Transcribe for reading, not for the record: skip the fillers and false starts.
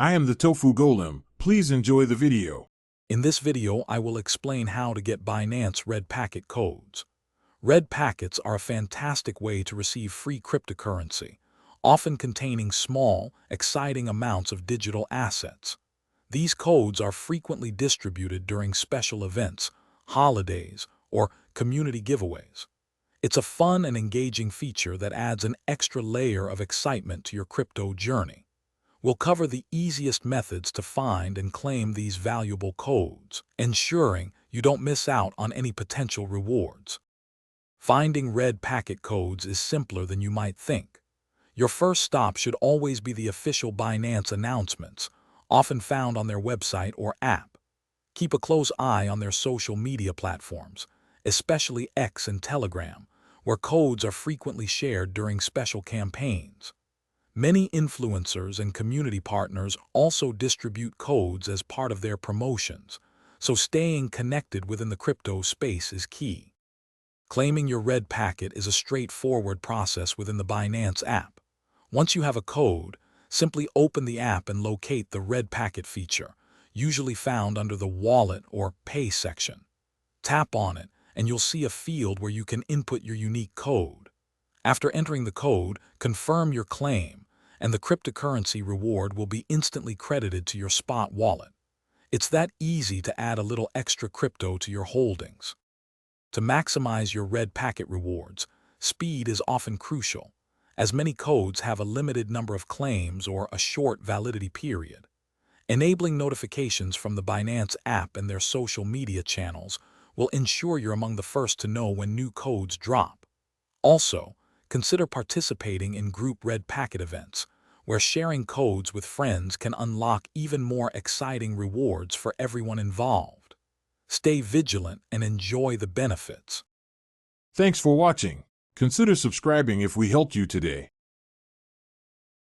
I am the Tofu Golem. Please enjoy the video. In this video, I will explain how to get Binance Red Packet codes. Red packets are a fantastic way to receive free cryptocurrency, often containing small, exciting amounts of digital assets. These codes are frequently distributed during special events, holidays, or community giveaways. It's a fun and engaging feature that adds an extra layer of excitement to your crypto journey. We'll cover the easiest methods to find and claim these valuable codes, ensuring you don't miss out on any potential rewards. Finding red packet codes is simpler than you might think. Your first stop should always be the official Binance announcements, often found on their website or app. Keep a close eye on their social media platforms, especially X and Telegram, where codes are frequently shared during special campaigns. Many influencers and community partners also distribute codes as part of their promotions, so staying connected within the crypto space is key. Claiming your red packet is a straightforward process within the Binance app. Once you have a code, simply open the app and locate the red packet feature, usually found under the Wallet or Pay section. Tap on it, and you'll see a field where you can input your unique code. After entering the code, confirm your claim, and the cryptocurrency reward will be instantly credited to your spot wallet. It's that easy to add a little extra crypto to your holdings. To maximize your red packet rewards, speed is often crucial, as many codes have a limited number of claims or a short validity period. Enabling notifications from the Binance app and their social media channels will ensure you're among the first to know when new codes drop. Also, consider participating in group red packet events, where sharing codes with friends can unlock even more exciting rewards for everyone involved. Stay vigilant and enjoy the benefits. Thanks for watching. Consider subscribing if we helped you today.